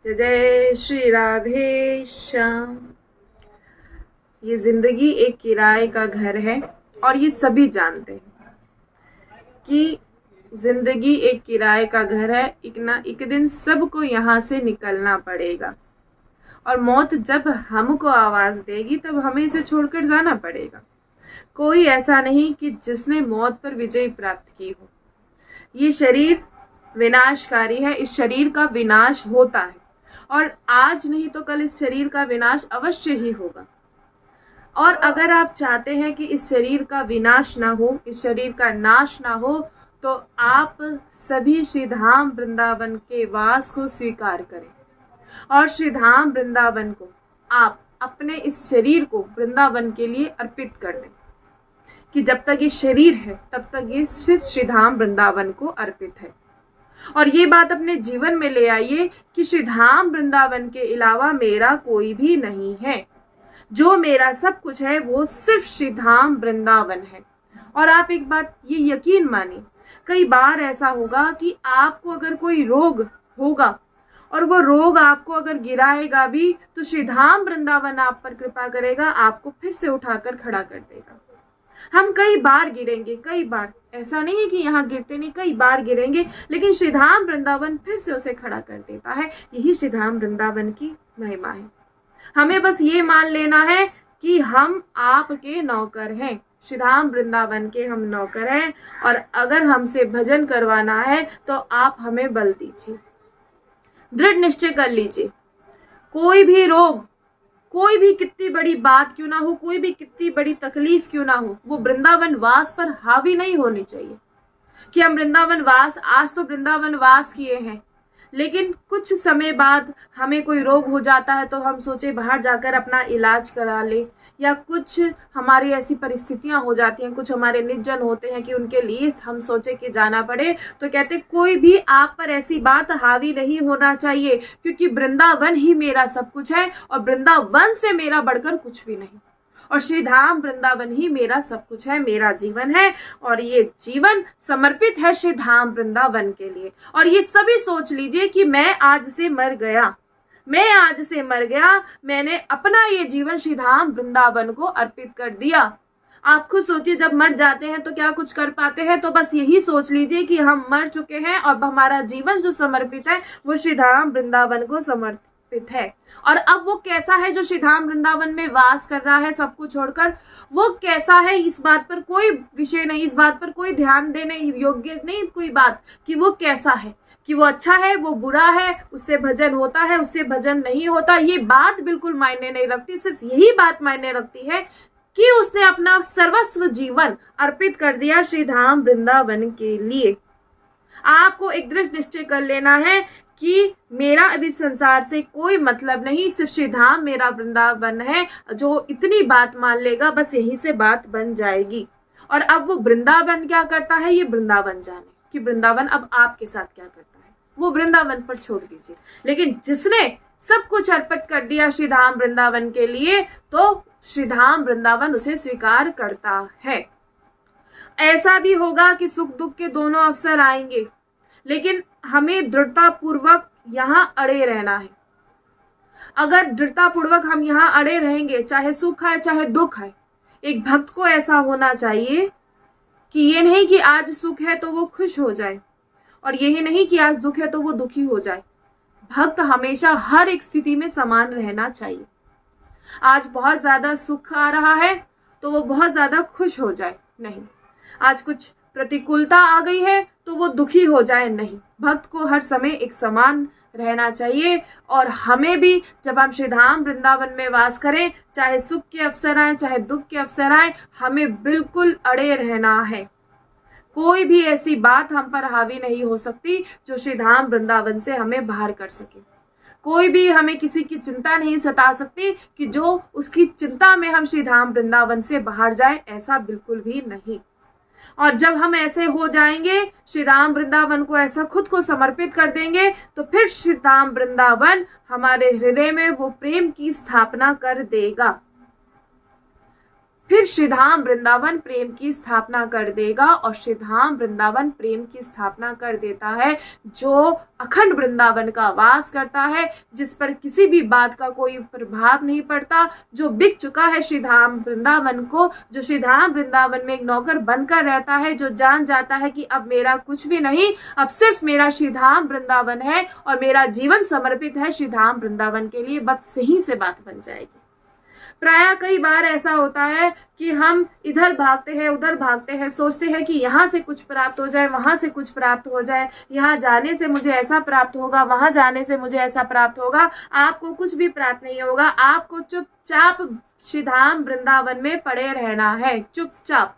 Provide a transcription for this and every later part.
जय जय श्री राधे श्याम। ये जिंदगी एक किराए का घर है और ये सभी जानते हैं कि जिंदगी एक किराए का घर है। एक दिन सबको यहाँ से निकलना पड़ेगा और मौत जब हमको आवाज देगी तब हमें इसे छोड़कर जाना पड़ेगा। कोई ऐसा नहीं कि जिसने मौत पर विजय प्राप्त की हो। ये शरीर विनाशकारी है, इस शरीर का विनाश होता है और आज नहीं तो कल इस शरीर का विनाश अवश्य ही होगा। और अगर आप चाहते हैं कि इस शरीर का विनाश ना हो, इस शरीर का नाश ना हो, तो आप सभी श्री धाम वृंदावन के वास को स्वीकार करें और श्री धाम वृंदावन को आप अपने इस शरीर को वृंदावन के लिए अर्पित कर दें कि जब तक ये शरीर है तब तक ये सिर्फ श्री धाम वृंदावन को अर्पित है। और ये बात अपने जीवन में ले आइए कि श्री धाम वृंदावन के अलावा मेरा कोई भी नहीं है। जो मेरा सब कुछ है वो सिर्फ श्री धाम वृंदावन है। और आप एक बात ये यकीन मानिए, कई बार ऐसा होगा कि आपको अगर कोई रोग होगा और वो रोग आपको अगर गिराएगा भी तो श्री धाम वृंदावन आप पर कृपा करेगा, आपको फिर से उठाकर खड़ा कर देगा। हम कई बार गिरेंगे, कई बार, ऐसा नहीं है कि यहाँ गिरते नहीं, कई बार गिरेंगे, लेकिन श्री धाम वृंदावन फिर से उसे खड़ा कर देता है। यही श्री धाम वृंदावन की महिमा है। हमें बस ये मान लेना है कि हम आपके नौकर हैं, श्री धाम वृंदावन के हम नौकर हैं। और अगर हमसे भजन करवाना है तो आप हमें बल दीजिए, दृढ़ निश्चय कर लीजिए। कोई भी रोग, कोई भी कितनी बड़ी बात क्यों ना हो, कोई भी कितनी बड़ी तकलीफ क्यों ना हो, वो वृंदावन वास पर हावी नहीं होनी चाहिए। कि हम वृंदावन वास, आज तो वृंदावन वास किए हैं, लेकिन कुछ समय बाद हमें कोई रोग हो जाता है तो हम सोचे बाहर जाकर अपना इलाज करा ले, या कुछ हमारी ऐसी परिस्थितियां हो जाती हैं, कुछ हमारे निजन होते हैं कि उनके लिए हम सोचे कि जाना पड़े, तो कहते कोई भी आप पर ऐसी बात हावी नहीं होना चाहिए, क्योंकि वृंदावन ही मेरा सब कुछ है और वृंदावन से मेरा बढ़कर कुछ भी नहीं। और श्री धाम वृंदावन ही मेरा सब कुछ है, मेरा जीवन है और ये जीवन समर्पित है श्री धाम वृंदावन के लिए। और ये सभी सोच लीजिए कि मैं आज से मर गया, मैं आज से मर गया, मैंने अपना ये जीवन श्री धाम वृंदावन को अर्पित कर दिया। आप खुद सोचिए, जब मर जाते हैं तो क्या कुछ कर पाते हैं? तो बस यही सोच लीजिए कि हम मर चुके हैं और हमारा जीवन जो समर्पित है वो श्री धाम वृंदावन को समर्पित है। और अब वो कैसा है जो श्री धाम वृंदावन में वास कर रहा है सब कुछ छोड़कर, वो कैसा है इस बात पर कोई विषय नहीं, इस बात पर कोई ध्यान देने योग्य नहीं कोई बात कि वो कैसा है, कि वो अच्छा है, वो बुरा है, उससे भजन होता है, उससे भजन नहीं होता, ये बात बिल्कुल मायने नहीं रखती। सिर्फ यही बात मायने रखती है कि उसने अपना सर्वस्व जीवन अर्पित कर दिया श्री धाम वृंदावन के लिए। आपको एक दृढ़ निश्चय कर लेना है कि मेरा अभी संसार से कोई मतलब नहीं, सिर्फ श्री धाम मेरा वृंदावन है। जो इतनी बात मान लेगा बस यहीं से बात बन जाएगी। और अब वो वृंदावन क्या करता है ये वृंदावन जाने कि वृंदावन अब आपके साथ क्या करता है, वो वृंदावन पर छोड़ दीजिए। लेकिन जिसने सब कुछ अर्पित कर दिया श्री धाम वृंदावन के लिए तो श्री धाम वृंदावन उसे स्वीकार करता है। ऐसा भी होगा कि सुख दुख के दोनों अवसर आएंगे, लेकिन हमें दृढ़ता पूर्वक यहाँ अड़े रहना है। अगर दृढ़ता पूर्वक हम यहाँ अड़े रहेंगे, चाहे सुख आए चाहे दुख आए, एक भक्त को ऐसा होना चाहिए कि ये नहीं कि आज सुख है तो वो खुश हो जाए और यही नहीं कि आज दुख है तो वो दुखी हो जाए। भक्त हमेशा हर एक स्थिति में समान रहना चाहिए। आज बहुत ज्यादा सुख आ रहा है तो वो बहुत ज्यादा खुश हो जाए नहीं, आज कुछ प्रतिकूलता आ गई है तो वो दुखी हो जाए नहीं। भक्त को हर समय एक समान रहना चाहिए। और हमें भी जब हम श्री धाम वृंदावन में वास करें, चाहे सुख के अवसर आए चाहे दुख के अवसर आए, हमें बिल्कुल अड़े रहना है। कोई भी ऐसी बात हम पर हावी नहीं हो सकती जो श्री धाम वृंदावन से हमें बाहर कर सके। कोई भी हमें किसी की चिंता नहीं सता सकती कि जो उसकी चिंता में हम श्री धाम वृंदावन से बाहर जाए, ऐसा बिल्कुल भी नहीं। और जब हम ऐसे हो जाएंगे, श्री राम वृंदावन को ऐसा खुद को समर्पित कर देंगे, तो फिर श्री राम वृंदावन हमारे हृदय में वो प्रेम की स्थापना कर देगा। फिर श्रीधाम वृंदावन प्रेम की स्थापना कर देगा। और श्रीधाम वृंदावन प्रेम की स्थापना कर देता है जो अखंड वृंदावन का वास करता है, जिस पर किसी भी बात का कोई प्रभाव नहीं पड़ता, जो बिक चुका है श्रीधाम वृंदावन को, जो श्रीधाम वृंदावन में एक नौकर बनकर रहता है, जो जान जाता है कि अब मेरा कुछ भी नहीं, अब सिर्फ मेरा श्रीधाम वृंदावन है और मेरा जीवन समर्पित है श्रीधाम वृंदावन के लिए। बस यहीं से बात बन जाएगी। प्रायः कई बार ऐसा होता है कि हम इधर भागते हैं उधर भागते हैं, सोचते हैं कि यहाँ से कुछ प्राप्त हो जाए, वहां से कुछ प्राप्त हो जाए, यहाँ जाने से मुझे ऐसा प्राप्त होगा, वहां जाने से मुझे ऐसा प्राप्त होगा। आपको कुछ भी प्राप्त नहीं होगा। आपको चुपचाप श्रीधाम वृंदावन में पड़े रहना है। चुपचाप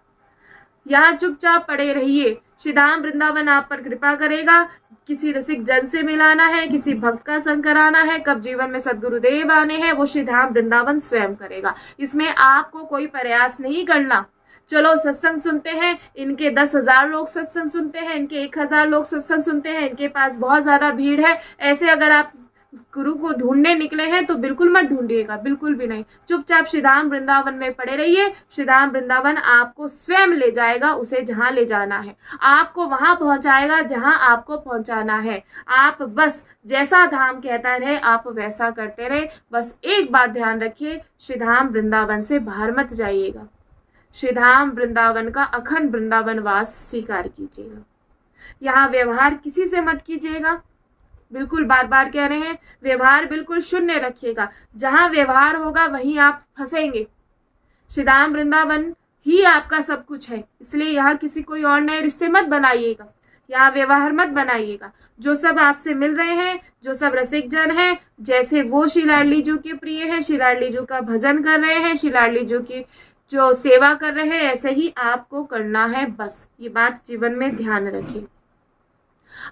यहाँ चुपचाप पड़े रहिए। श्रीधाम वृंदावन आप पर कृपा करेगा। किसी रसिक जन से मिलाना है, किसी भक्त का संग कराना है, कब जीवन में सद्गुरुदेव आने हैं, वो श्रीधाम वृंदावन स्वयं करेगा। इसमें आपको कोई प्रयास नहीं करना। चलो सत्संग सुनते हैं, इनके 10,000 लोग सत्संग सुनते हैं, इनके 1,000 लोग सत्संग सुनते हैं, इनके पास बहुत ज्यादा भीड़ है, ऐसे अगर आप गुरु को ढूंढने निकले हैं तो बिल्कुल मत ढूंढिएगा, बिल्कुल भी नहीं। चुपचाप श्रीधाम वृंदावन में पड़े रहिए। श्रीधाम वृंदावन आपको स्वयं ले जाएगा, उसे जहां ले जाना है, आपको वहां पहुंचाएगा जहां आपको पहुंचाना है। आप बस जैसा धाम कहता रहे आप वैसा करते रहे। बस एक बात ध्यान रखिए, श्रीधाम वृंदावन से बाहर मत जाइएगा। श्रीधाम वृंदावन का अखंड वृंदावन वास स्वीकार कीजिएगा। यहाँ व्यवहार किसी से मत कीजिएगा, बिल्कुल बार बार कह रहे हैं, व्यवहार बिल्कुल शून्य रखिएगा। जहां व्यवहार होगा वहीं आप फंसेंगे। श्रीधाम वृंदावन ही आपका सब कुछ है, इसलिए यहाँ किसी कोई और नए रिश्ते मत बनाइएगा, यहाँ व्यवहार मत बनाइएगा। जो सब आपसे मिल रहे हैं, जो सब रसिक जन हैं, जैसे वो श्री लाडली जी के प्रिय है, श्री लाडली जी का भजन कर रहे हैं, श्री लाडली जी की जो सेवा कर रहे हैं, ऐसे ही आपको करना है। बस ये बात जीवन में ध्यान रखिए।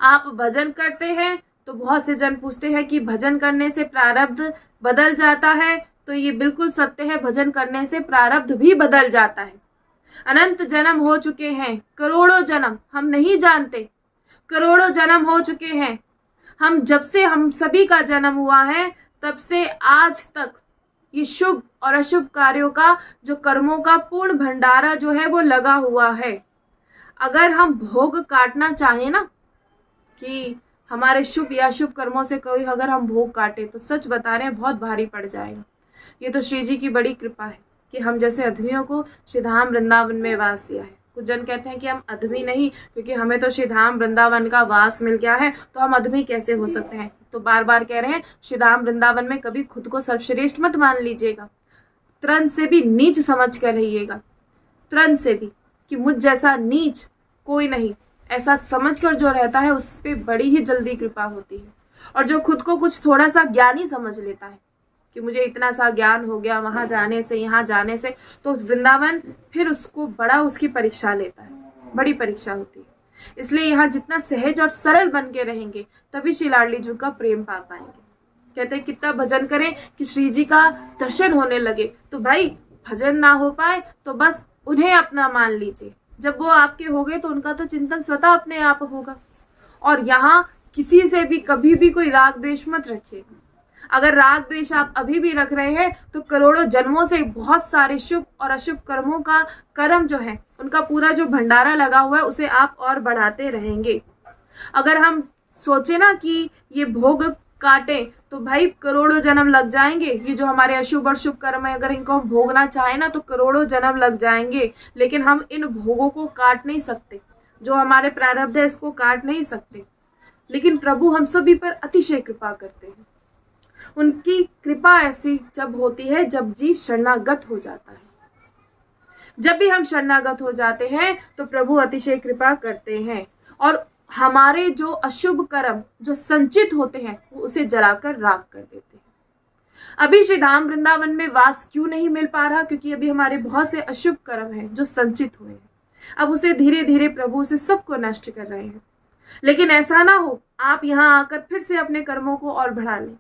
आप भजन करते हैं तो बहुत से जन पूछते हैं कि भजन करने से प्रारब्ध बदल जाता है, तो ये बिल्कुल सत्य है। भजन करने से प्रारब्ध भी बदल जाता है। अनंत जन्म हो चुके हैं, करोड़ों जन्म, हम नहीं जानते, करोड़ों जन्म हो चुके हैं। हम जब से हम सभी का जन्म हुआ है तब से आज तक ये शुभ और अशुभ कार्यों का, जो कर्मों का पूर्ण भंडारा जो है वो लगा हुआ है। अगर हम भोग काटना चाहें ना, कि हमारे शुभ या अशुभ कर्मों से कोई अगर हम भोग काटे, तो सच बता रहे हैं बहुत भारी पड़ जाएगा। ये तो श्री जी की बड़ी कृपा है कि हम जैसे अधमियों को श्रीधाम वृंदावन में वास दिया है। कुछ जन कहते हैं कि हम अधमी नहीं, क्योंकि हमें तो श्रीधाम वृंदावन का वास मिल गया है, तो हम अधमी कैसे हो सकते हैं। तो बार बार कह रहे हैं, श्रीधाम वृंदावन में कभी खुद को सर्वश्रेष्ठ मत मान लीजिएगा। तृण से भी नीच समझ कर रहिएगा, तृण से भी, कि मुझ जैसा नीच कोई नहीं, ऐसा समझकर जो रहता है उस पे बड़ी ही जल्दी कृपा होती है। और जो खुद को कुछ थोड़ा सा ज्ञानी समझ लेता है कि मुझे इतना सा ज्ञान हो गया वहां जाने से, यहाँ जाने से, तो वृंदावन फिर उसको बड़ा उसकी परीक्षा लेता है, बड़ी परीक्षा होती है। इसलिए यहाँ जितना सहज और सरल बन के रहेंगे तभी श्री लाडली जी का प्रेम पा पाएंगे। कहते हैं कितना भजन करें कि श्री जी का दर्शन होने लगे। तो भाई भजन ना हो पाए तो बस उन्हें अपना मान लीजिए। जब वो आपके हो गए तो उनका तो चिंतन स्वतः अपने आप होगा। और यहाँ किसी से भी कभी भी कोई राग द्वेष मत रखिएगा। अगर राग द्वेष आप अभी भी रख रहे हैं तो करोड़ों जन्मों से बहुत सारे शुभ और अशुभ कर्मों का कर्म जो है, उनका पूरा जो भंडारा लगा हुआ है उसे आप और बढ़ाते रहेंगे। अगर हम सोचे ना कि ये भोग काटे तो भाई करोड़ों जन्म लग जाएंगे। ये जो हमारे अशुभ और शुभ कर्म है, अगर इनको हम भोगना चाहे ना तो करोड़ों जन्म लग जाएंगे। लेकिन हम इन भोगों को काट नहीं सकते, जो हमारे प्रारब्ध है इसको काट नहीं सकते। लेकिन प्रभु हम सभी पर अतिशय कृपा करते हैं। उनकी कृपा ऐसी जब होती है जब जीव शरणागत हो जाता है। जब भी हम शरणागत हो जाते हैं तो प्रभु अतिशय कृपा करते हैं और हमारे जो अशुभ कर्म जो संचित होते हैं वो उसे जलाकर राख कर देते हैं। अभी श्रीधाम वृंदावन में वास क्यों नहीं मिल पा रहा? क्योंकि अभी हमारे बहुत से अशुभ कर्म हैं जो संचित हुए हैं। अब उसे धीरे धीरे प्रभु से सबको नष्ट कर रहे हैं। लेकिन ऐसा ना हो आप यहाँ आकर फिर से अपने कर्मों को और बढ़ा लें,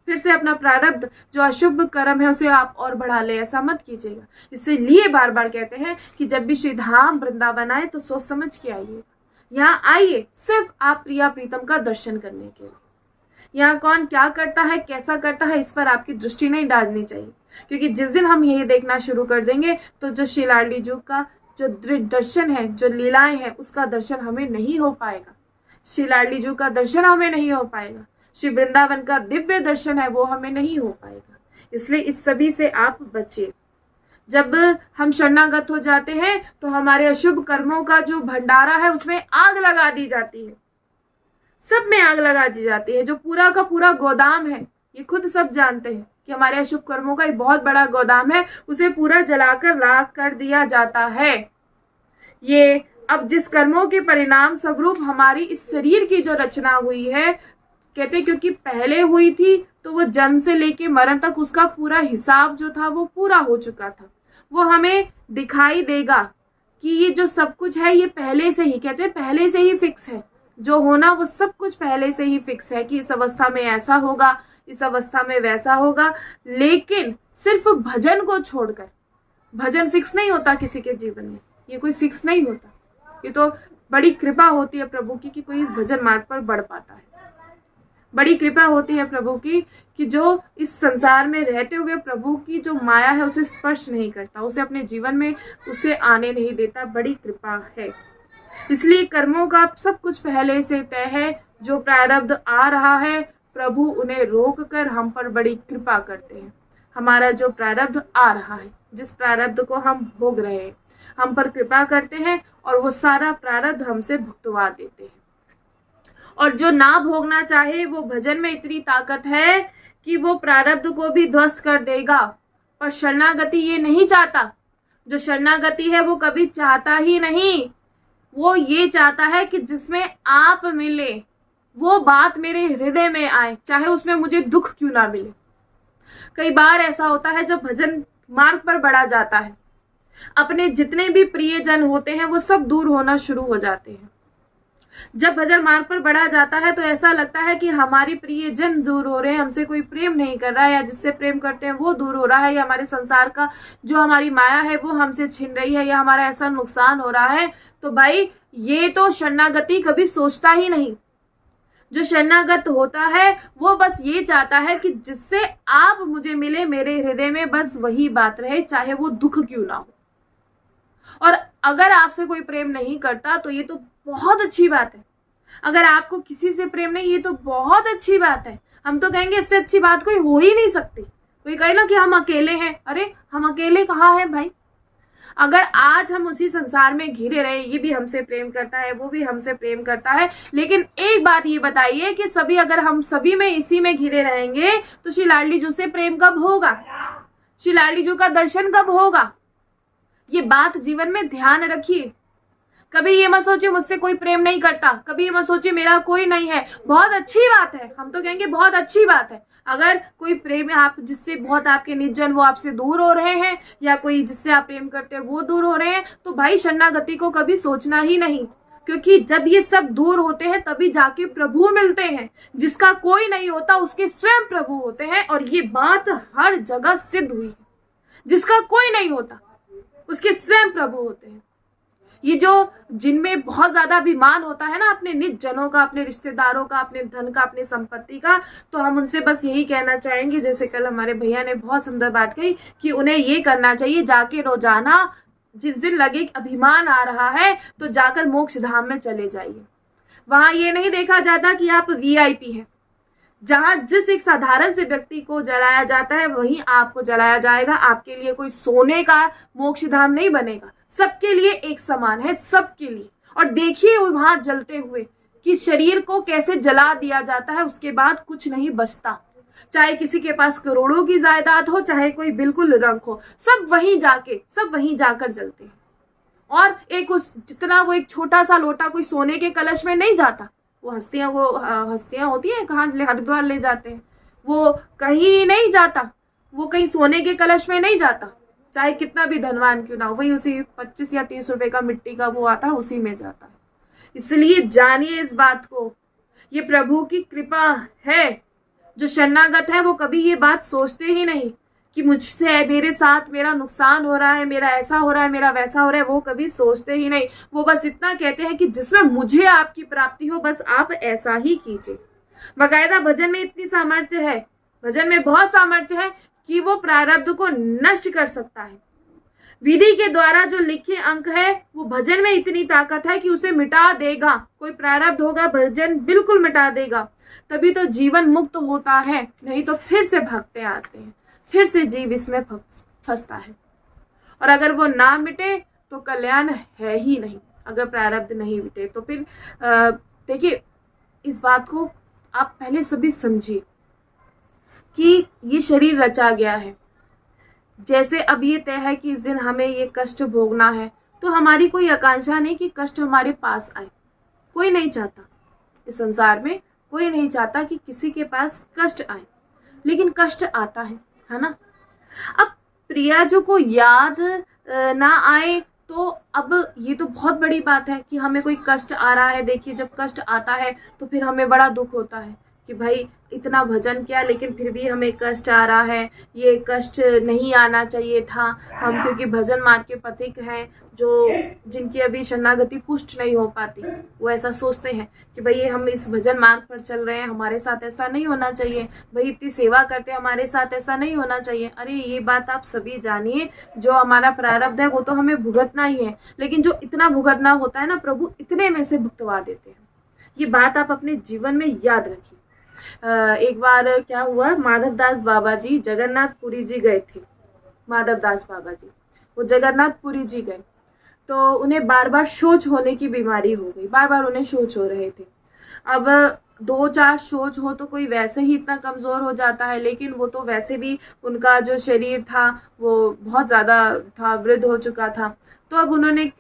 फिर से अपना प्रारब्ध जो अशुभ कर्म है उसे आप और बढ़ा ले। ऐसा मत कीजिएगा। इसलिए बार बार कहते हैं कि जब भी श्रीधाम वृंदावन आए तो सोच समझ के आइए। यहाँ आइए सिर्फ आप प्रिया प्रीतम का दर्शन करने के लिए। यहाँ कौन क्या करता है, कैसा करता है, इस पर आपकी दृष्टि नहीं डालनी चाहिए, क्योंकि जिस दिन हम यही देखना शुरू कर देंगे तो जो श्री लाडली जी का जो दर्शन है, जो लीलाएं हैं, उसका दर्शन हमें नहीं हो पाएगा। श्री लाडली जी का दर्शन हमें नहीं हो पाएगा, श्री वृंदावन का दिव्य दर्शन है वो हमें नहीं हो पाएगा। इसलिए इस सभी से आप बचिए। जब हम शरणागत हो जाते हैं तो हमारे अशुभ कर्मों का जो भंडारा है उसमें आग लगा दी जाती है, सब में आग लगा दी जाती है। जो पूरा का पूरा गोदाम है, ये खुद सब जानते हैं कि हमारे अशुभ कर्मों का एक बहुत बड़ा गोदाम है, उसे पूरा जलाकर राख कर दिया जाता है। ये अब जिस कर्मों के परिणाम स्वरूप हमारी इस शरीर की जो रचना हुई है, कहते क्योंकि पहले हुई थी तो वो जन्म से लेके मरण तक उसका पूरा हिसाब जो था वो पूरा हो चुका था। वो हमें दिखाई देगा कि ये जो सब कुछ है ये पहले से ही, कहते हैं पहले से ही फिक्स है, जो होना वो सब कुछ पहले से ही फिक्स है कि इस अवस्था में ऐसा होगा, इस अवस्था में वैसा होगा। लेकिन सिर्फ भजन को छोड़कर, भजन फिक्स नहीं होता किसी के जीवन में, ये कोई फिक्स नहीं होता। ये तो बड़ी कृपा होती है प्रभु की कि कोई इस भजन मार्ग पर बढ़ पाता है। बड़ी कृपा होती है प्रभु की कि जो इस संसार में रहते हुए प्रभु की जो माया है उसे स्पर्श नहीं करता, उसे अपने जीवन में उसे आने नहीं देता। बड़ी कृपा है। इसलिए कर्मों का सब कुछ पहले से तय है। जो प्रारब्ध आ रहा है प्रभु उन्हें रोक कर हम पर बड़ी कृपा करते हैं। हमारा जो प्रारब्ध आ रहा है, जिस प्रारब्ध को हम भोग रहे हैं, हम पर कृपा करते हैं और वो सारा प्रारब्ध हमसे भुगतवा देते हैं। और जो ना भोगना चाहे वो भजन में इतनी ताकत है कि वो प्रारब्ध को भी ध्वस्त कर देगा। पर शरणागति ये नहीं चाहता। जो शरणागति है वो कभी चाहता ही नहीं, वो ये चाहता है कि जिसमें आप मिले वो बात मेरे हृदय में आए, चाहे उसमें मुझे दुख क्यों ना मिले। कई बार ऐसा होता है जब भजन मार्ग पर बढ़ा जाता है, अपने जितने भी प्रियजन होते हैं वो सब दूर होना शुरू हो जाते हैं। जब भजन मार्ग पर बढ़ा जाता है तो ऐसा लगता है कि हमारी प्रियजन दूर हो रहे हैं, हमसे कोई प्रेम नहीं कर रहा है, या जिससे प्रेम करते हैं वो दूर हो रहा है, या हमारे संसार का जो हमारी माया है वो हमसे छिन रही है, या हमारा ऐसा नुकसान हो रहा है। तो भाई ये तो शरणागति कभी सोचता ही नहीं। जो शरणागत होता है वो बस ये चाहता है कि जिससे आप मुझे मिले, मेरे हृदय में बस वही बात रहे, चाहे वो दुख क्यों ना हो। और अगर आपसे कोई प्रेम नहीं करता तो ये तो बहुत अच्छी बात है। अगर आपको किसी से प्रेम नहीं, ये तो बहुत अच्छी बात है। हम तो कहेंगे इससे अच्छी बात कोई हो ही नहीं सकती। कोई कहे ना कि हम अकेले हैं, अरे हम अकेले कहाँ हैं भाई। अगर आज हम उसी संसार में घिरे रहे, ये भी हमसे प्रेम करता है, वो भी हमसे प्रेम करता है, लेकिन एक बात ये बताइए कि सभी अगर हम सभी में इसी में घिरे रहेंगे तो श्री लाडली जी से प्रेम कब होगा, श्री लाडली जी का दर्शन कब होगा। ये बात जीवन में ध्यान रखिए। कभी ये मत सोचिए मुझसे कोई प्रेम नहीं करता, कभी ये मत सोचिए मेरा कोई नहीं है। बहुत अच्छी बात है, हम तो कहेंगे बहुत अच्छी बात है। अगर कोई प्रेम आप जिससे बहुत आपके निजजन वो आपसे दूर हो रहे हैं, या कोई जिससे आप प्रेम करते हैं वो दूर हो रहे हैं, तो भाई शरणागति को कभी सोचना ही नहीं। क्योंकि जब ये सब दूर होते हैं तभी जाके प्रभु मिलते हैं। जिसका कोई नहीं होता उसके स्वयं प्रभु होते हैं, और ये बात हर जगह सिद्ध हुई है। जिसका कोई नहीं होता उसके स्वयं प्रभु होते हैं। ये जो जिनमें बहुत ज्यादा अभिमान होता है ना अपने निज जनों का, अपने रिश्तेदारों का, अपने धन का, अपने संपत्ति का, तो हम उनसे बस यही कहना चाहेंगे, जैसे कल हमारे भैया ने बहुत सुंदर बात कही कि उन्हें ये करना चाहिए, जाके रोजाना जिस दिन लगे अभिमान आ रहा है तो जाकर मोक्ष धाम में चले जाइए। वहां ये नहीं देखा जाता कि आप वीआईपी हैं। जहां जिस एक साधारण से व्यक्ति को जलाया जाता है वहीं आपको जलाया जाएगा। आपके लिए कोई सोने का मोक्ष धाम नहीं बनेगा, सबके लिए एक समान है, सबके लिए। और देखिए वहां जलते हुए कि शरीर को कैसे जला दिया जाता है, उसके बाद कुछ नहीं बचता। चाहे किसी के पास करोड़ों की जायदाद हो, चाहे कोई बिल्कुल रंक हो, सब वहीं जाकर जलते हैं। और एक उस जितना वो एक छोटा सा लोटा कोई सोने के कलश में नहीं जाता। वो हस्तियां होती है, कहाँ हरिद्वार ले जाते हैं, वो कहीं नहीं जाता, वो कहीं सोने के कलश में नहीं जाता, चाहे कितना भी धनवान क्यों ना हो, वही उसी 25 या 30 रुपए का मिट्टी का वो आता है, उसी में जाता है। इसलिए जानिए इस बात को, ये प्रभु की कृपा है। जो शरणागत है वो कभी ये बात सोचते ही नहीं कि मुझसे मेरे साथ मेरा नुकसान हो रहा है, मेरा ऐसा हो रहा है, मेरा वैसा हो रहा है, वो कभी सोचते ही नहीं। वो बस इतना कहते हैं कि जिसमें मुझे आपकी प्राप्ति हो, बस आप ऐसा ही कीजिए। बकायदा भजन में इतनी सामर्थ्य है, भजन में बहुत सामर्थ्य है कि वो प्रारब्ध को नष्ट कर सकता है। विधि के द्वारा जो लिखे अंक है वो भजन में इतनी ताकत है कि उसे मिटा देगा। कोई प्रारब्ध होगा भजन बिल्कुल मिटा देगा, तभी तो जीवन मुक्त होता है, नहीं तो फिर से भागते आते हैं, फिर से जीव इसमें फंसता है। और अगर वो ना मिटे तो कल्याण है ही नहीं। अगर प्रारब्ध नहीं मिटे तो फिर देखिए, इस बात को आप पहले सभी समझिए कि ये शरीर रचा गया है। जैसे अब ये तय है कि इस दिन हमें ये कष्ट भोगना है, तो हमारी कोई आकांक्षा नहीं कि कष्ट हमारे पास आए। कोई नहीं चाहता, इस संसार में कोई नहीं चाहता कि किसी के पास कष्ट आए, लेकिन कष्ट आता है ना। अब प्रियाजू को याद ना आए तो अब ये तो बहुत बड़ी बात है कि हमें कोई कष्ट आ रहा है। देखिए, जब कष्ट आता है तो फिर हमें बड़ा दुख होता है कि भाई इतना भजन किया लेकिन फिर भी हमें कष्ट आ रहा है, ये कष्ट नहीं आना चाहिए था। हम क्योंकि भजन मार्ग के पथिक हैं, जो जिनकी अभी शरणागति पुष्ट नहीं हो पाती, वो ऐसा सोचते हैं कि भाई हम इस भजन मार्ग पर चल रहे हैं, हमारे साथ ऐसा नहीं होना चाहिए, भाई इतनी सेवा करते हैं, हमारे साथ ऐसा नहीं होना चाहिए। अरे ये बात आप सभी जानिए, जो हमारा प्रारब्ध है वो तो हमें भुगतना ही है, लेकिन जो इतना भुगतना होता है ना, प्रभु इतने में से भुगतवा देते हैं। ये बात आप अपने जीवन में याद रखिए। एक बार क्या हुआ, माधवदास बाबा जी जगन्नाथपुरी जी गए थे। माधवदास बाबा जी वो जगन्नाथपुरी जी गए तो उन्हें बार बार शौच होने की बीमारी हो गई, बार बार उन्हें शौच हो रहे थे। अब 2-4 शौच हो तो कोई वैसे ही इतना कमज़ोर हो जाता है, लेकिन वो तो वैसे भी उनका जो शरीर था वो बहुत ज़्यादा था, वृद्ध हो चुका था। तो अब उन्होंने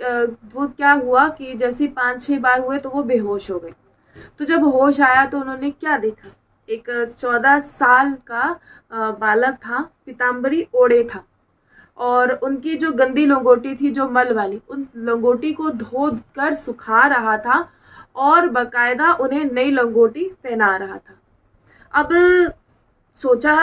वो क्या हुआ कि जैसे 5-6 बार हुए तो वो बेहोश हो गए। तो जब होश आया तो उन्होंने क्या देखा, एक 14 साल का बालक था, पीताम्बरी ओढ़े था, और उनकी जो गंदी लंगोटी थी, जो मल वाली, उन लंगोटी को धो कर सुखा रहा था और बकायदा उन्हें नई लंगोटी पहना रहा था। अब सोचा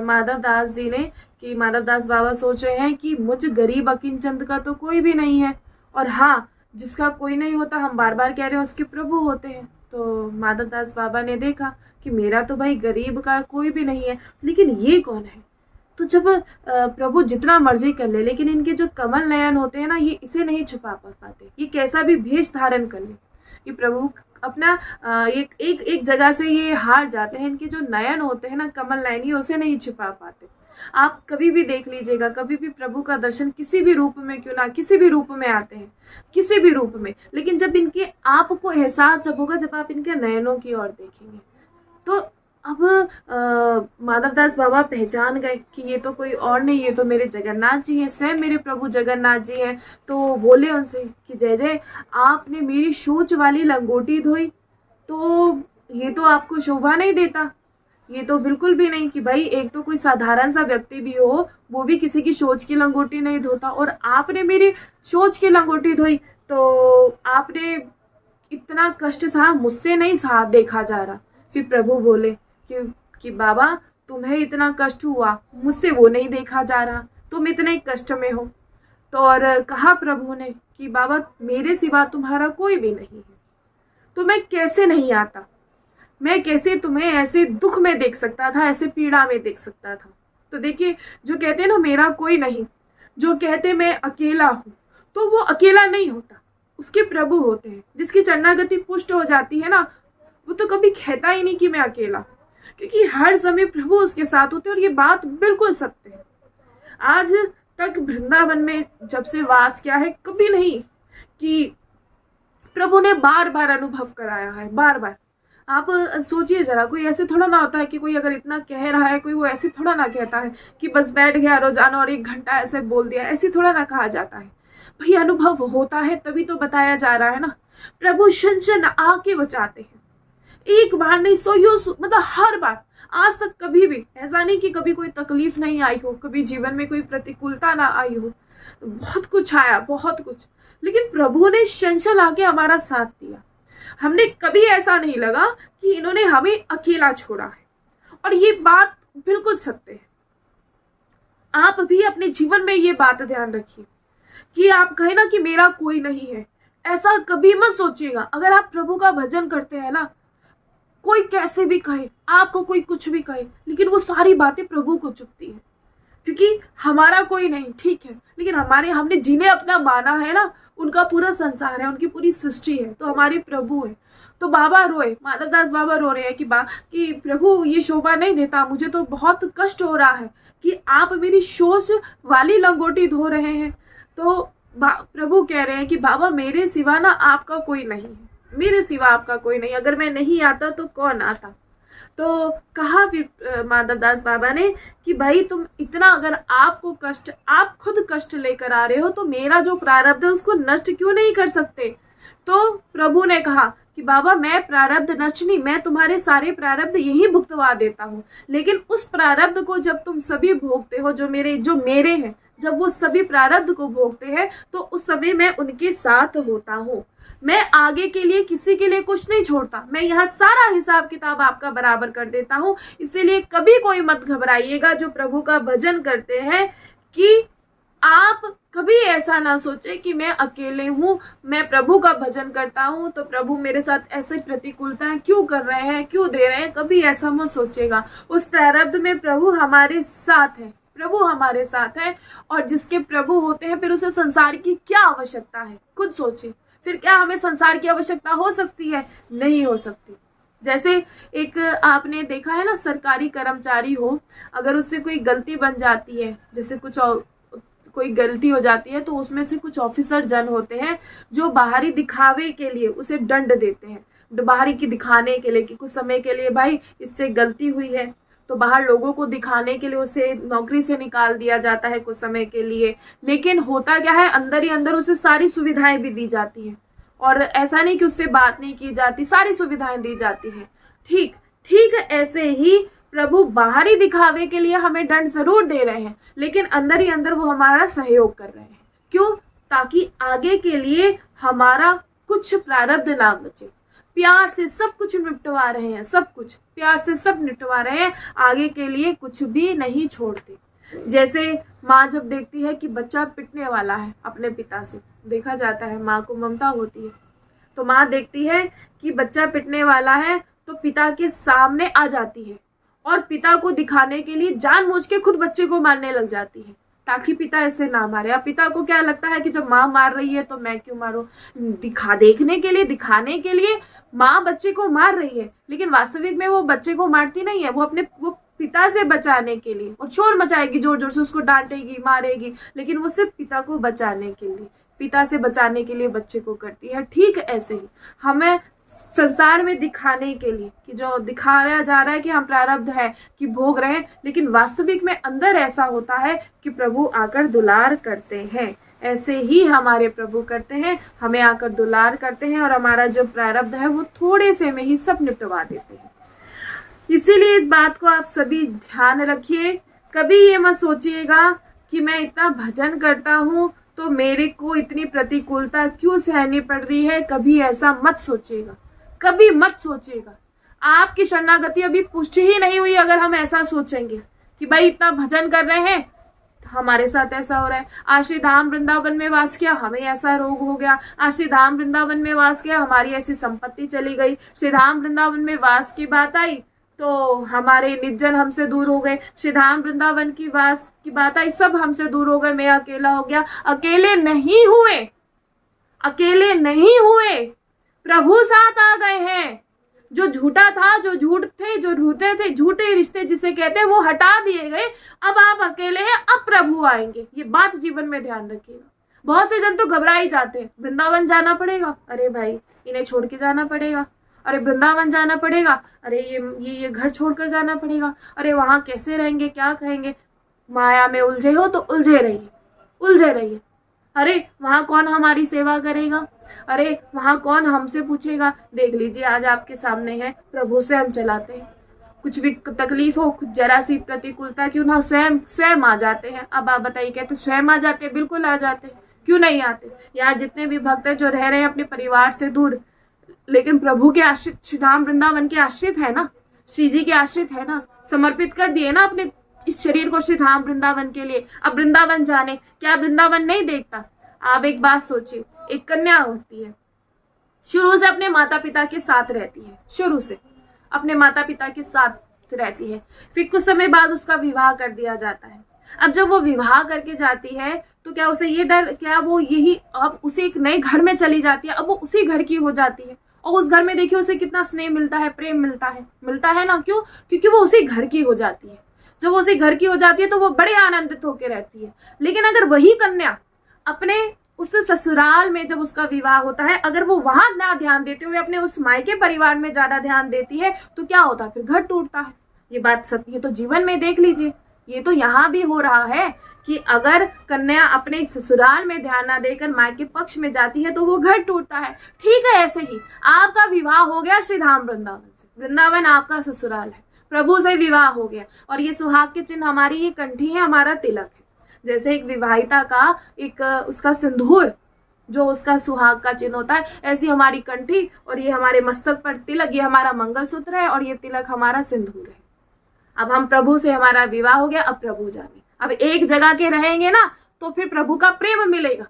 माधवदास जी ने कि माधवदास बाबा सोच रहे हैं कि मुझ गरीब अकिंचन का तो कोई भी नहीं है, और हाँ, जिसका कोई नहीं होता हम बार बार कह रहे हैं उसके प्रभु होते हैं। तो माधवदास बाबा ने देखा कि मेरा तो भाई गरीब का कोई भी नहीं है, लेकिन ये कौन है। तो जब प्रभु जितना मर्जी कर ले, लेकिन इनके जो कमल नयन होते हैं ना, ये इसे नहीं छुपा पाते। ये कैसा भी भेष धारण कर ले, ये प्रभु अपना एक जगह से ये हार जाते हैं। इनके जो नयन होते हैं ना, कमल नयन, ये उसे नहीं छुपा पाते। आप कभी भी देख लीजिएगा, कभी भी प्रभु का दर्शन किसी भी रूप में क्यों ना, किसी भी रूप में आते हैं, किसी भी रूप में, लेकिन जब इनके आपको एहसास जब होगा, जब आप इनके नयनों की ओर देखेंगे। तो अब माधवदास बाबा पहचान गए कि ये तो कोई और नहीं, ये तो मेरे जगन्नाथ जी हैं, स्वयं मेरे प्रभु जगन्नाथ जी हैं। तो बोले उनसे कि जय जय, आपने मेरी शौच वाली लंगोटी धोई, तो ये तो आपको शोभा नहीं देता, ये तो बिल्कुल भी नहीं कि भाई एक तो कोई साधारण सा व्यक्ति भी हो, वो भी किसी की शौच की लंगोटी नहीं धोता, और आपने मेरी शौच की लंगोटी धोई, तो आपने इतना कष्ट सहा, मुझसे नहीं सहा देखा जा रहा। फिर प्रभु बोले कि बाबा तुम्हें इतना कष्ट हुआ, मुझसे वो नहीं देखा जा रहा, तुम इतने कष्ट में हो। तो और कहा प्रभु ने कि बाबा मेरे सिवा तुम्हारा कोई भी नहीं है, तो मैं कैसे नहीं आता, मैं कैसे तुम्हें ऐसे दुख में देख सकता था, ऐसे पीड़ा में देख सकता था। तो देखिए, जो कहते हैं ना मेरा कोई नहीं, जो कहते मैं अकेला हूँ, तो वो अकेला नहीं होता, उसके प्रभु होते हैं। जिसकी चरणागति पुष्ट हो जाती है ना, वो तो कभी कहता ही नहीं कि मैं अकेला, क्योंकि हर समय प्रभु उसके साथ होते हैं। और ये बात बिल्कुल सत्य है। आज तक वृंदावन में जब से वास किया है, कभी नहीं कि प्रभु ने बार बार अनुभव कराया है, बार बार। आप सोचिए जरा, कोई ऐसे थोड़ा ना होता है कि कोई अगर इतना कह रहा है, कोई वो ऐसे थोड़ा ना कहता है कि बस बैठ गया रोजाना और 1 घंटा ऐसे बोल दिया, ऐसे थोड़ा ना कहा जाता है। भाई अनुभव होता है तभी तो बताया जा रहा है ना। प्रभु शंशन आके बचाते हैं, एक बार नहीं, मतलब हर बार। आज तक कभी भी ऐसा नहीं कि कभी कोई तकलीफ नहीं आई हो, कभी जीवन में कोई प्रतिकूलता ना आई हो, बहुत कुछ आया, बहुत कुछ, लेकिन प्रभु ने शंशन आके हमारा साथ दिया। हमने कभी ऐसा नहीं लगा कि इन्होंने हमें अकेला छोड़ा है, और ये बात बिल्कुल सत्य है। आप भी अपने जीवन में ये बात ध्यान रखिए कि आप कहें ना कि मेरा कोई नहीं है, ऐसा कभी मत सोचिएगा। अगर आप प्रभु का भजन करते हैं ना, कोई कैसे भी कहे, आपको कोई कुछ भी कहे, लेकिन वो सारी बातें प्रभु को चुभती है, क्योंकि हमारा कोई नहीं, ठीक है, लेकिन हमने जिन्हें अपना माना है ना, उनका पूरा संसार है, उनकी पूरी सृष्टि है, तो हमारे प्रभु है। तो बाबा रोए, माधवदास बाबा रो रहे हैं कि प्रभु ये शोभा नहीं देता, मुझे तो बहुत कष्ट हो रहा है कि आप मेरी शोष वाली लंगोटी धो रहे हैं। तो प्रभु कह रहे हैं कि बाबा मेरे सिवा ना आपका कोई नहीं है, मेरे सिवा आपका कोई नहीं, अगर मैं नहीं आता तो कौन आता। तो कहा फिर माधवदास बाबा ने कि भाई तुम इतना अगर आपको कष्ट, आप खुद कष्ट लेकर आ रहे हो, तो मेरा जो प्रारब्ध है उसको नष्ट क्यों नहीं कर सकते। तो प्रभु ने कहा कि बाबा मैं प्रारब्ध नष्ट नहीं, मैं तुम्हारे सारे प्रारब्ध यही भुगतवा देता हूँ, लेकिन उस प्रारब्ध को जब तुम सभी भोगते हो, जो मेरे हैं, जब वो सभी प्रारब्ध को भोगते हैं, तो उस समय मैं उनके साथ होता हूँ। मैं आगे के लिए किसी के लिए कुछ नहीं छोड़ता, मैं यहाँ सारा हिसाब किताब आपका बराबर कर देता हूँ। इसीलिए कभी कोई मत घबराइएगा जो प्रभु का भजन करते हैं, कि आप कभी ऐसा ना सोचे कि मैं अकेले हूँ, मैं प्रभु का भजन करता हूँ तो प्रभु मेरे साथ ऐसे प्रतिकूलताएं क्यों कर रहे हैं, क्यों दे रहे हैं, कभी ऐसा मत सोचेगा। उस प्रारब्ध में प्रभु हमारे साथ है, प्रभु हमारे साथ है, और जिसके प्रभु होते हैं फिर उसे संसार की क्या आवश्यकता है, खुद सोचिए। फिर क्या हमें संसार की आवश्यकता हो सकती है? नहीं हो सकती। जैसे एक आपने देखा है ना, सरकारी कर्मचारी हो, अगर उससे कोई गलती बन जाती है, जैसे कोई गलती हो जाती है, तो उसमें से कुछ ऑफिसर जन होते हैं जो बाहरी दिखावे के लिए उसे दंड देते हैं, बाहरी की दिखाने के लिए कि कुछ समय के लिए भाई इससे गलती हुई है, तो बाहर लोगों को दिखाने के लिए उसे नौकरी से निकाल दिया जाता है कुछ समय के लिए। लेकिन होता क्या है, अंदर ही अंदर उसे सारी सुविधाएं भी दी जाती हैं, और ऐसा नहीं कि उससे बात नहीं की जाती, सारी सुविधाएं दी जाती हैं। ठीक ऐसे ही प्रभु बाहरी दिखावे के लिए हमें दंड जरूर दे रहे हैं, लेकिन अंदर ही अंदर वो हमारा सहयोग कर रहे हैं। क्यों? ताकि आगे के लिए हमारा कुछ प्रारब्ध ना बचे। प्यार से सब कुछ निपटवा रहे हैं, सब कुछ प्यार से सब निपटवा रहे हैं, आगे के लिए कुछ भी नहीं छोड़ते। जैसे माँ जब देखती है कि बच्चा पिटने वाला है अपने पिता से, देखा जाता है माँ को ममता होती है, तो माँ देखती है कि बच्चा पिटने वाला है तो पिता के सामने आ जाती है और पिता को दिखाने के लिए जानबूझ के खुद बच्चे को मारने लग जाती है ताकि पिता ऐसे ना मारे। अब पिता को क्या लगता है कि जब माँ मार रही है तो मैं क्यों मारूं, दिखाने के लिए माँ बच्चे को मार रही है, लेकिन वास्तविक में वो बच्चे को मारती नहीं है, वो पिता से बचाने के लिए, और शोर मचाएगी, जोर जोर से उसको डांटेगी, मारेगी, लेकिन वो सिर्फ पिता को बचाने के लिए, पिता से बचाने के लिए बच्चे को करती है। ठीक ऐसे ही हमें संसार में दिखाने के लिए कि जो दिखाया जा रहा है कि हम प्रारब्ध है कि भोग रहे हैं, लेकिन वास्तविक में अंदर ऐसा होता है कि प्रभु आकर दुलार करते हैं। ऐसे ही हमारे प्रभु करते हैं, हमें आकर दुलार करते हैं, और हमारा जो प्रारब्ध है वो थोड़े से में ही सब निपटवा देते हैं। इसीलिए इस बात को आप सभी ध्यान रखिए। कभी ये मत सोचिएगा कि मैं इतना भजन करता हूँ तो मेरे को इतनी प्रतिकूलता क्यों सहनी पड़ रही है, कभी ऐसा मत सोचिएगा, कभी मत सोचिएगा। आपकी शरणागति अभी पुष्टि ही नहीं हुई अगर हम ऐसा सोचेंगे कि भाई इतना भजन कर रहे हैं हमारे साथ ऐसा हो रहा है। आज श्री धाम वृंदावन में वास किया, हमें ऐसा रोग हो गया। आज श्री धाम वृंदावन में वास किया, हमारी ऐसी संपत्ति चली गई। श्री धाम वृंदावन में वास की बात आई तो हमारे निर्जन हमसे दूर हो गए। श्री धाम वृंदावन की वास की बात आई, सब हमसे दूर हो गए, मैं अकेला हो गया। अकेले नहीं हुए, अकेले नहीं हुए, प्रभु साथ आ गए हैं। जो झूठा था, जो झूठ थे, जो झूठे रिश्ते जिसे कहते हैं, वो हटा दिए गए। अब आप अकेले हैं, अब प्रभु आएंगे। ये बात जीवन में ध्यान रखिएगा। बहुत से जन तो घबरा ही जाते हैं, वृंदावन जाना पड़ेगा, अरे भाई इन्हें छोड़ के जाना पड़ेगा, अरे वृंदावन जाना पड़ेगा, अरे ये घर छोड़कर जाना पड़ेगा, अरे वहां कैसे रहेंगे, क्या कहेंगे। माया में उलझे हो तो उलझे रहिए, उलझे रहिए। अरे वहां कौन हमारी सेवा करेगा, अरे वहां कौन हमसे पूछेगा। देख लीजिए आज आपके सामने है, प्रभु से हम चलाते हैं। कुछ भी तकलीफ हो, कुछ जरा सी प्रतिकूलता क्यों ना, स्वयं आ जाते हैं। अब आप बताइए, कहते स्वयं आ जाते हैं, बिल्कुल आ जाते हैं, क्यों नहीं आते। यहाँ जितने भी भक्त जो रह रहे हैं अपने परिवार से दूर, लेकिन प्रभु के आश्रित, श्री धाम वृंदावन के आश्रित है ना, श्री जी के आश्रित है ना, समर्पित कर दिए ना अपने इस शरीर को श्री धाम वृंदावन के लिए। अब वृंदावन जाने, क्या वृंदावन नहीं देखता। आप एक बात सोचिए, एक कन्या होती है, शुरू से अपने माता पिता के साथ रहती है, शुरू से अपने माता पिता के साथ रहती है। फिर कुछ समय बाद उसका विवाह कर दिया जाता है। अब जब वो विवाह करके जाती है तो क्या उसे ये डर, क्या वो यही अब उसे एक नए घर में चली जाती है, अब वो उसी घर की हो जाती है और उस घर में देखिए उसे कितना स्नेह मिलता है, प्रेम मिलता है ना। क्यों? क्योंकि वो उसी घर की हो जाती है। जब वो उसी घर की हो जाती है तो वो बड़े आनंदित होकर रहती है। लेकिन अगर वही कन्या अपने उस ससुराल में जब उसका विवाह होता है, अगर वो वहां ना ध्यान देते हुए अपने उस मायके परिवार में ज्यादा ध्यान देती है तो क्या होता है? फिर घर टूटता है। ये बात सत्य, ये तो जीवन में देख लीजिए, ये तो यहाँ भी हो रहा है कि अगर कन्या अपने ससुराल में ध्यान ना देकर मायके पक्ष में जाती है तो वो घर टूटता है। ठीक है, ऐसे ही आपका विवाह हो गया श्री धाम वृंदावन से, वृंदावन आपका ससुराल है, प्रभु से विवाह हो गया और ये सुहाग के चिन्ह हमारी ये कंठी है, हमारा तिलक है। जैसे एक विवाहिता का एक उसका सिंदूर जो उसका सुहाग का चिन्ह होता है, ऐसी हमारी कंठी और ये हमारे मस्तक पर तिलक, ये हमारा मंगलसूत्र है और ये तिलक हमारा सिंदूर है। अब हम प्रभु से हमारा विवाह हो गया, अब प्रभु जाने, अब एक जगह के रहेंगे ना तो फिर प्रभु का प्रेम मिलेगा।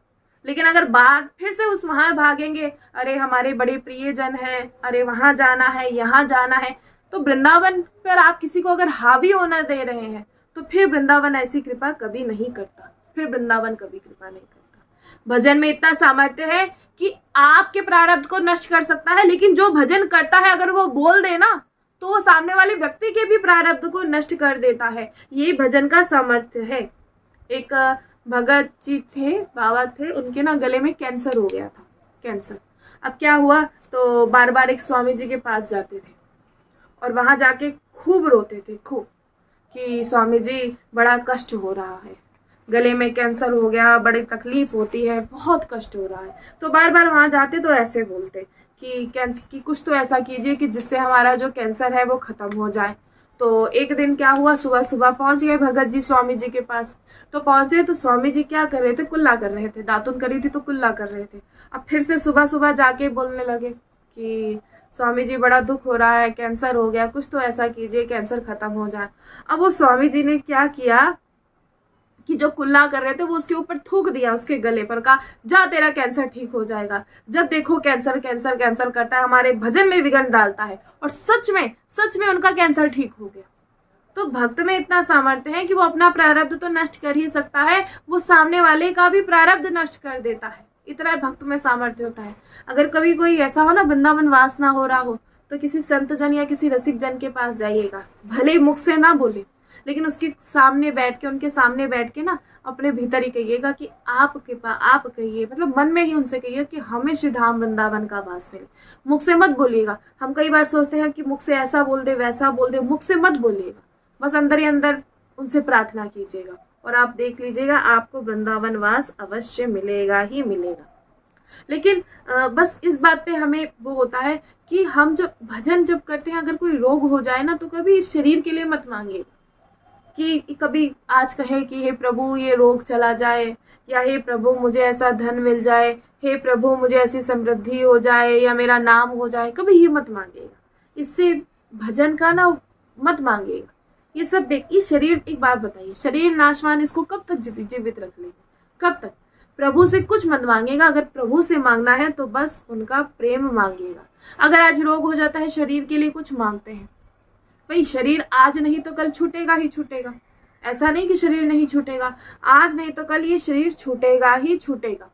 लेकिन अगर बाद फिर से उस वहां भागेंगे, अरे हमारे बड़े प्रियजन है, अरे वहां जाना है, यहाँ जाना है, तो वृंदावन पर आप किसी को अगर हावी होना दे रहे हैं तो फिर वृंदावन ऐसी कृपा कभी नहीं करता, फिर वृंदावन कभी कृपा नहीं करता। भजन में इतना सामर्थ्य है कि आपके प्रारब्ध को नष्ट कर सकता है, लेकिन जो भजन करता है अगर वो बोल दे ना तो वो सामने वाले व्यक्ति के भी प्रारब्ध को नष्ट कर देता है। ये भजन का सामर्थ्य है। एक भगत जी थे, बाबा थे, उनके ना गले में कैंसर हो गया था, कैंसर। अब क्या हुआ, तो बार बार एक स्वामी जी के पास जाते थे और वहां जाके खूब रोते थे, खूब, कि स्वामी जी बड़ा कष्ट हो रहा है, गले में कैंसर हो गया, बड़ी तकलीफ होती है, बहुत कष्ट हो रहा है। तो बार बार वहां जाते तो ऐसे बोलते कि कुछ तो ऐसा कीजिए कि जिससे हमारा जो कैंसर है वो खत्म हो जाए। तो एक दिन क्या हुआ, सुबह सुबह पहुंच गए भगत जी स्वामी जी के पास। तो पहुंचे तो स्वामी जी क्या कर रहे थे, कुल्ला कर रहे थे, दातुन करी थी तो कुल्ला कर रहे थे। अब फिर से सुबह सुबह जाके बोलने लगे कि स्वामी जी बड़ा दुख हो रहा है, कैंसर हो गया, कुछ तो ऐसा कीजिए कैंसर खत्म हो जाए। अब वो स्वामी जी ने क्या किया कि जो कुल्ला कर रहे थे वो उसके ऊपर थूक दिया, उसके गले पर, कहा जा तेरा कैंसर ठीक हो जाएगा। जब देखो कैंसर कैंसर कैंसर करता है, हमारे भजन में विघ्न डालता है, और सच में उनका कैंसर ठीक हो गया। तो भक्त में इतना सामर्थ्य है कि वो अपना प्रारब्ध तो नष्ट कर ही सकता है, वो सामने वाले का भी प्रारब्ध नष्ट कर देता है। इतना भक्त में सामर्थ्य होता है। अगर कभी कोई ऐसा हो ना, वृंदावन वास ना हो रहा हो, तो किसी संत जन या किसी रसिक जन के पास जाइएगा, भले मुख से ना बोले लेकिन उसके सामने बैठ के, उनके सामने बैठ के ना अपने भीतर ही कहिएगा कि आप कहिए, मतलब मन में ही उनसे कहिए कि हमें श्री धाम वृंदावन का वास मिले। मुख से मत बोलिएगा। हम कई बार सोचते हैं कि मुख से ऐसा बोल दे वैसा बोल दे, मुख से मत बोलिएगा, बस अंदर ही अंदर उनसे प्रार्थना कीजिएगा और आप देख लीजिएगा आपको वृंदावन वास अवश्य मिलेगा ही मिलेगा। लेकिन बस इस बात पे हमें वो होता है कि हम जब भजन जब करते हैं, अगर कोई रोग हो जाए ना तो कभी इस शरीर के लिए मत मांगिए कि कभी आज कहे कि हे प्रभु ये रोग चला जाए, या हे प्रभु मुझे ऐसा धन मिल जाए, हे प्रभु मुझे ऐसी समृद्धि हो जाए, या मेरा नाम हो जाए, कभी ये मत मांगिएगा। इससे भजन का ना मत मांगिएगा। ये सब ये शरीर, एक बात बताइए, शरीर नाशवान, इसको कब तक जीवित रख लेंगे, कब तक? प्रभु से कुछ मत मांगेगा। अगर प्रभु से मांगना है तो बस उनका प्रेम मांगिएगा। अगर आज रोग हो जाता है, शरीर के लिए कुछ मांगते हैं, भाई शरीर आज नहीं तो कल छूटेगा ही छूटेगा। ऐसा नहीं कि शरीर नहीं छूटेगा, आज नहीं तो कल ये शरीर छूटेगा ही छूटेगा।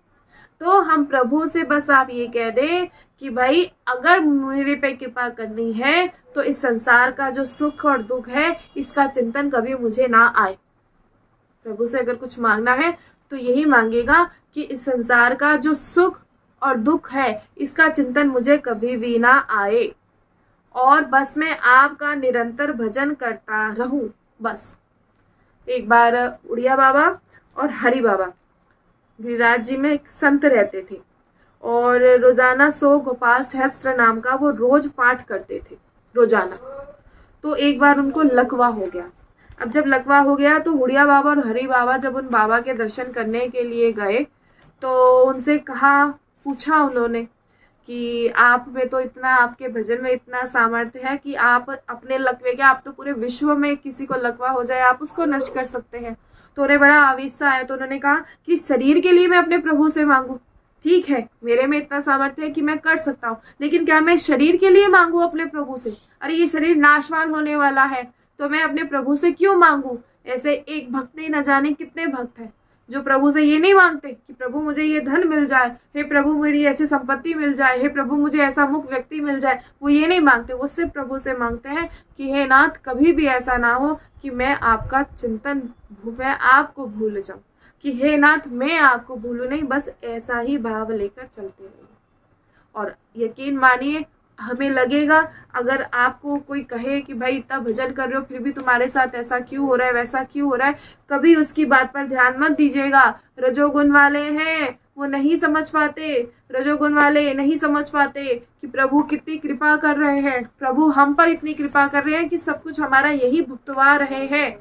तो हम प्रभु से बस आप ये कह दे कि भाई अगर मेरे पे कृपा करनी है तो इस संसार का जो सुख और दुख है इसका चिंतन कभी मुझे ना आए। प्रभु से अगर कुछ मांगना है तो यही मांगेगा कि इस संसार का जो सुख और दुख है इसका चिंतन मुझे कभी भी ना आए, और बस मैं आपका निरंतर भजन करता रहूं। बस एक बार उड़िया बाबा और हरि बाबा गिरिराज जी में एक संत रहते थे और रोजाना 100 गोपाल सहस्त्र नाम का वो रोज पाठ करते थे रोजाना। तो एक बार उनको लकवा हो गया। अब जब लकवा हो गया तो उड़िया बाबा और हरि बाबा जब उन बाबा के दर्शन करने के लिए गए तो उनसे पूछा उन्होंने कि आप में तो इतना, आपके भजन में इतना सामर्थ्य है कि आप अपने लकवे के, आप तो पूरे विश्व में किसी को लकवा हो जाए आप उसको नष्ट कर सकते हैं। तो उन्हें बड़ा आवेश सा आया। तो उन्होंने कहा कि शरीर के लिए मैं अपने प्रभु से मांगू, ठीक है मेरे में इतना सामर्थ्य है कि मैं कर सकता हूँ, लेकिन क्या मैं शरीर के लिए मांगू अपने प्रभु से? अरे ये शरीर नाशवान होने वाला है, तो मैं अपने प्रभु से क्यों मांगू। ऐसे एक भक्त नहीं, न जाने कितने भक्त हैं जो प्रभु से ये नहीं मांगते कि प्रभु मुझे ये धन मिल जाए, हे प्रभु मेरी ऐसी संपत्ति मिल जाए, हे प्रभु मुझे ऐसा मुख व्यक्ति मिल जाए। वो ये नहीं मांगते, वो सिर्फ प्रभु से मांगते हैं कि हे नाथ कभी भी ऐसा ना हो कि मैं आपका चिंतन, मैं आपको भूल जाऊं, कि हे नाथ मैं आपको भूलूं नहीं। बस ऐसा ही भाव लेकर चलते रहिए। और यकीन मानिए, हमें लगेगा, अगर आपको कोई कहे कि भाई इतना भजन कर रहे हो फिर भी तुम्हारे साथ ऐसा क्यों हो रहा है, वैसा क्यों हो रहा है, कभी उसकी बात पर ध्यान मत दीजिएगा। रजोगुण वाले हैं, वो नहीं समझ पाते, रजोगुण वाले नहीं समझ पाते कि प्रभु कितनी कृपा कर रहे हैं, प्रभु हम पर इतनी कृपा कर रहे हैं कि सब कुछ हमारा यही भुगतवा रहे हैं,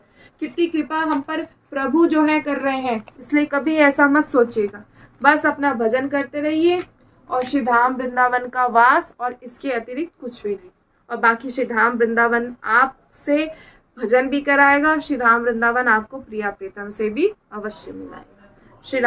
कितनी कृपा हम पर प्रभु जो है कर रहे हैं। इसलिए कभी ऐसा मत सोचिएगा, बस अपना भजन करते रहिए और श्री धाम वृंदावन का वास, और इसके अतिरिक्त कुछ भी नहीं। और बाकी श्री धाम वृंदावन आपसे भजन भी कराएगा, श्री धाम वृंदावन आपको प्रिया प्रीतम से भी अवश्य मिलाएगा। श्री राम।